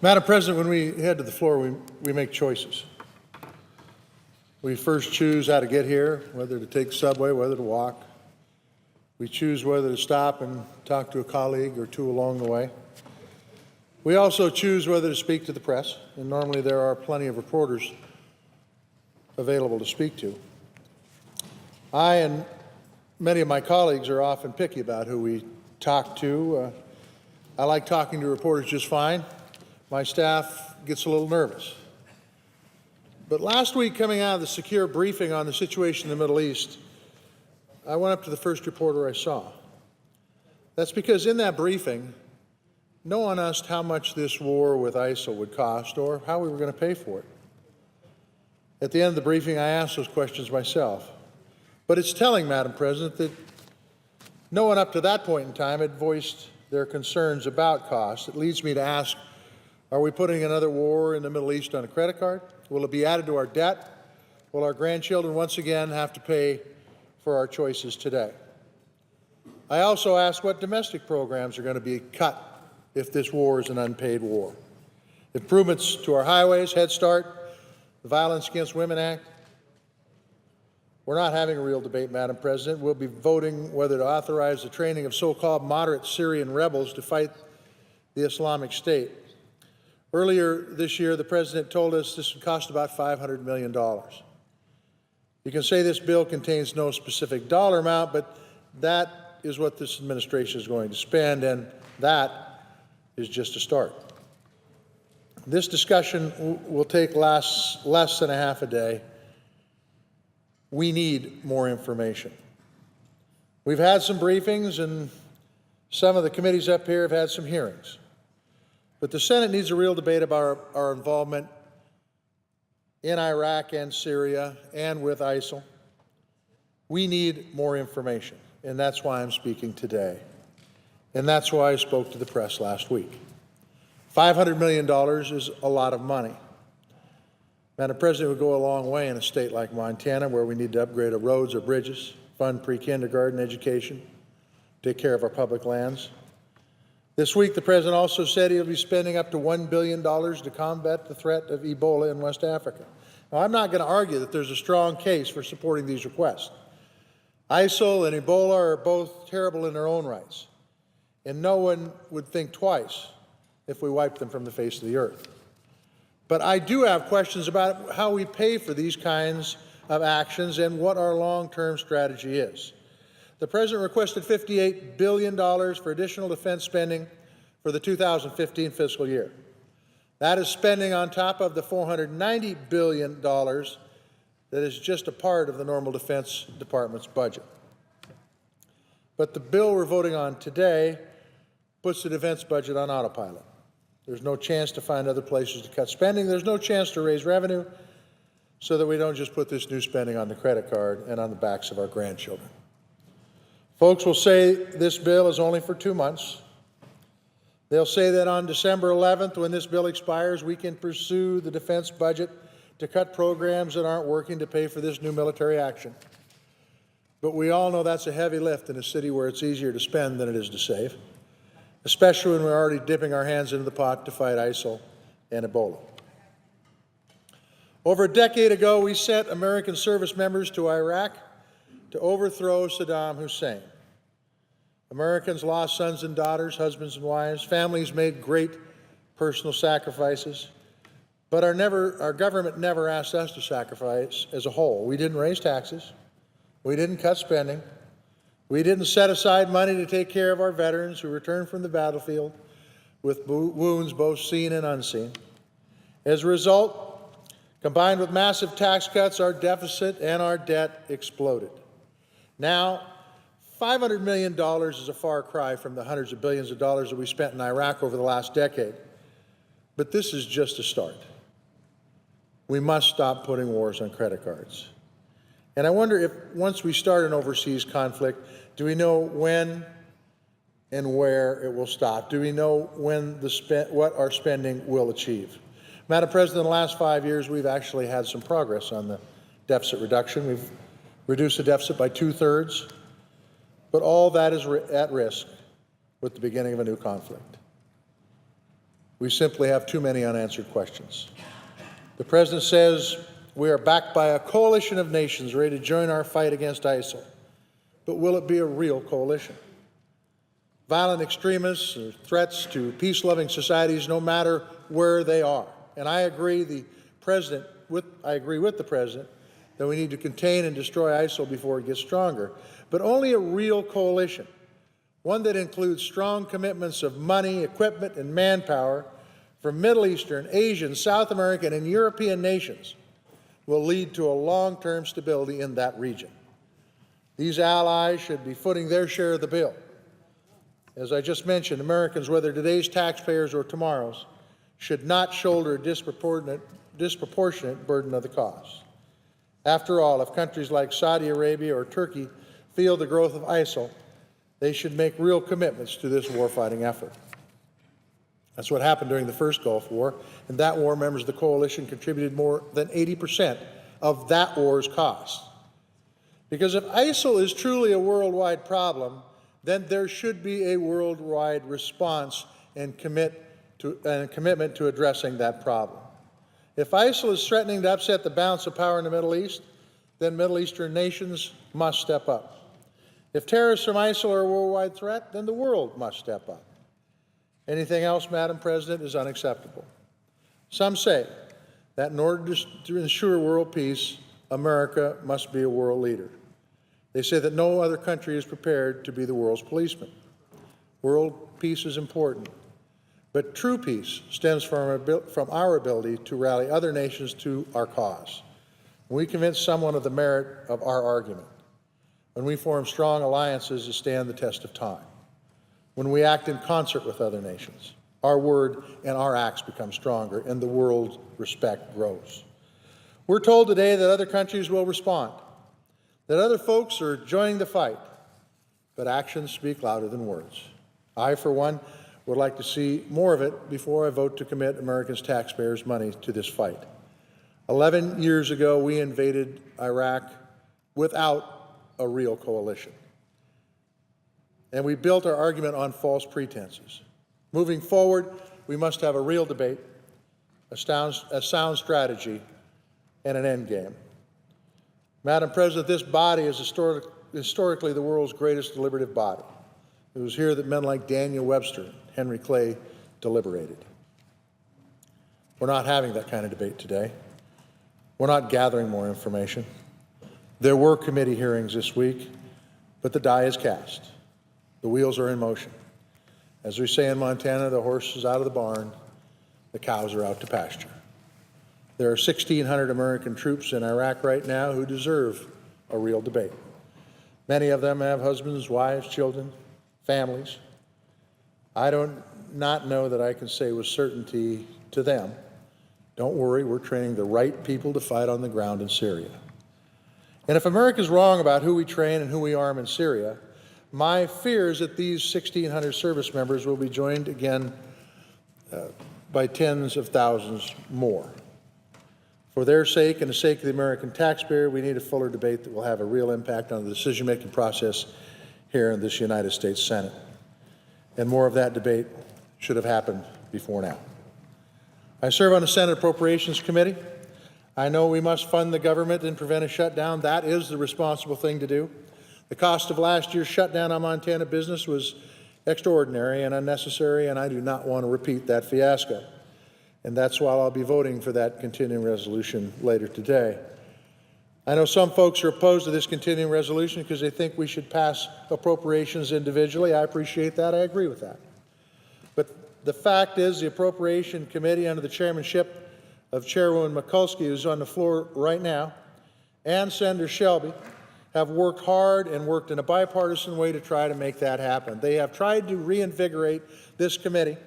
Madam President, when we head to the floor, we make choices. We first choose how to get here, whether to take the subway, whether to walk. We choose whether to stop and talk to a colleague or two along the way. We also choose whether to speak to the press, and normally there are plenty of reporters available to speak to. I and many of my colleagues are often picky about who we talk to. I like talking to reporters just fine. My staff gets a little nervous. But last week, coming out of the secure briefing on the situation in the Middle East, I went up to the first reporter I saw. That's because in that briefing, no one asked how much this war with ISIL would cost or how we were going to pay for it. At the end of the briefing, I asked those questions myself. But it's telling, Madam President, that no one up to that point in time had voiced their concerns about cost. It leads me to ask, are we putting another war in the Middle East on a credit card? Will it be added to our debt? Will our grandchildren once again have to pay for our choices today? I also ask what domestic programs are going to be cut if this war is an unpaid war. Improvements to our highways, Head Start, the Violence Against Women Act. We're not having a real debate, Madam President. We'll be voting whether to authorize the training of so-called moderate Syrian rebels to fight the Islamic State. Earlier this year, the President told us this would cost about $500 million. You can say this bill contains no specific dollar amount, but that is what this administration is going to spend, and that is just a start. This discussion will take less than a half a day. We need more information. We've had some briefings, and some of the committees up here have had some hearings. But the Senate needs a real debate about our involvement in Iraq and Syria and with ISIL. We need more information, and that's why I'm speaking today. And that's why I spoke to the press last week. $500 million is a lot of money. Madam President, it would go a long way in a state like Montana, where we need to upgrade our roads or bridges, fund pre-kindergarten education, take care of our public lands. This week, the President also said he'll be spending up to $1 billion to combat the threat of Ebola in West Africa. Now, I'm not going to argue that there's a strong case for supporting these requests. ISIL and Ebola are both terrible in their own rights, and no one would think twice if we wiped them from the face of the earth. But I do have questions about how we pay for these kinds of actions and what our long-term strategy is. The President requested $58 billion for additional defense spending for the 2015 fiscal year. That is spending on top of the $490 billion that is just a part of the normal Defense Department's budget. But the bill we're voting on today puts the defense budget on autopilot. There's no chance to find other places to cut spending. There's no chance to raise revenue so that we don't just put this new spending on the credit card and on the backs of our grandchildren. Folks will say this bill is only for 2 months. They'll say that on December 11th, when this bill expires, we can pursue the defense budget to cut programs that aren't working to pay for this new military action. But we all know that's a heavy lift in a city where it's easier to spend than it is to save, especially when we're already dipping our hands into the pot to fight ISIL and Ebola. Over a decade ago, we sent American service members to Iraq to overthrow Saddam Hussein. Americans lost sons and daughters, husbands and wives. Families made great personal sacrifices. But our government never asked us to sacrifice as a whole. We didn't raise taxes. We didn't cut spending. We didn't set aside money to take care of our veterans who returned from the battlefield with wounds both seen and unseen. As a result, combined with massive tax cuts, our deficit and our debt exploded. Now, $500 million is a far cry from the hundreds of billions of dollars that we spent in Iraq over the last decade. But this is just a start. We must stop putting wars on credit cards. And I wonder if, once we start an overseas conflict, do we know when and where it will stop? Do we know when what our spending will achieve? Madam President, in the last 5 years, we've actually had some progress on the deficit reduction. We've reduced the deficit by 2/3, but all that is at risk with the beginning of a new conflict. We simply have too many unanswered questions. The President says we are backed by a coalition of nations ready to join our fight against ISIL. But will it be a real coalition? Violent extremists or threats to peace-loving societies, no matter where they are. And I agree with the President that we need to contain and destroy ISIL before it gets stronger. But only a real coalition, one that includes strong commitments of money, equipment, and manpower from Middle Eastern, Asian, South American, and European nations, will lead to a long-term stability in that region. These allies should be footing their share of the bill. As I just mentioned, Americans, whether today's taxpayers or tomorrow's, should not shoulder a disproportionate burden of the cost. After all, if countries like Saudi Arabia or Turkey feel the growth of ISIL, they should make real commitments to this warfighting effort. That's what happened during the first Gulf War. In that war, members of the coalition contributed more than 80% of that war's costs. Because if ISIL is truly a worldwide problem, then there should be a worldwide response and commitment to addressing that problem. If ISIL is threatening to upset the balance of power in the Middle East, then Middle Eastern nations must step up. If terrorists from ISIL are a worldwide threat, then the world must step up. Anything else, Madam President, is unacceptable. Some say that in order to ensure world peace, America must be a world leader. They say that no other country is prepared to be the world's policeman. World peace is important, but true peace stems from our ability to rally other nations to our cause. When we convince someone of the merit of our argument, when we form strong alliances that stand the test of time, when we act in concert with other nations, our word and our acts become stronger and the world's respect grows. We're told today that other countries will respond, that other folks are joining the fight, but actions speak louder than words. I, for one, would like to see more of it before I vote to commit Americans' taxpayers' money to this fight. 11 years ago, we invaded Iraq without a real coalition. And we built our argument on false pretenses. Moving forward, we must have a real debate, a sound strategy, and an end game. Madam President, this body is historically the world's greatest deliberative body. It was here that men like Daniel Webster and Henry Clay deliberated. We're not having that kind of debate today. We're not gathering more information. There were committee hearings this week, but the die is cast. The wheels are in motion. As we say in Montana, the horse is out of the barn, the cows are out to pasture. There are 1,600 American troops in Iraq right now who deserve a real debate. Many of them have husbands, wives, children, families. I do not know that I can say with certainty to them, don't worry, we're training the right people to fight on the ground in Syria. And if America is wrong about who we train and who we arm in Syria, my fear is that these 1,600 service members will be joined again by tens of thousands more. For their sake and the sake of the American taxpayer, we need a fuller debate that will have a real impact on the decision-making process here in this United States Senate. And more of that debate should have happened before now. I serve on the Senate Appropriations Committee. I know we must fund the government and prevent a shutdown. That is the responsible thing to do. The cost of last year's shutdown on Montana business was extraordinary and unnecessary, and I do not want to repeat that fiasco. And that's why I'll be voting for that continuing resolution later today. I know some folks are opposed to this continuing resolution because they think we should pass appropriations individually. I appreciate that. I agree with that. But the fact is the Appropriation Committee, under the chairmanship of Chairwoman Mikulski, who's on the floor right now, and Senator Shelby, have worked hard and worked in a bipartisan way to try to make that happen. They have tried to reinvigorate this committee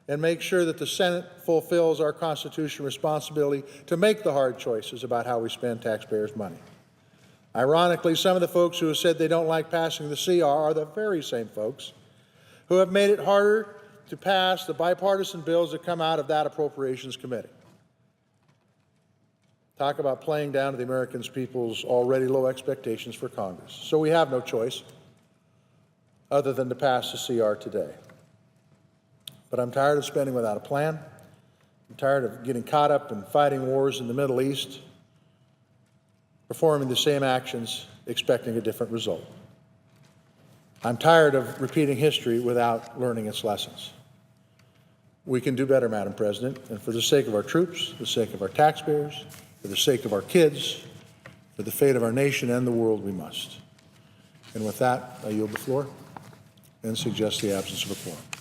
and make sure that the Senate fulfills our constitutional responsibility to make the hard choices about how we spend taxpayers' money. Ironically, some of the folks who have said they don't like passing the CR are the very same folks who have made it harder to pass the bipartisan bills that come out of that Appropriations Committee. Talk about playing down to the American people's already low expectations for Congress. So we have no choice other than to pass the CR today. But but I'm tired of spending without a plan. I'm tired of getting caught up in fighting wars in the Middle East, performing the same actions, expecting a different result. I'm tired of repeating history without learning its lessons. We can do better, Madam President, and for the sake of our troops, the sake of our taxpayers, for the sake of our kids, for the fate of our nation and the world, we must. And with that, I yield the floor and suggest the absence of a quorum.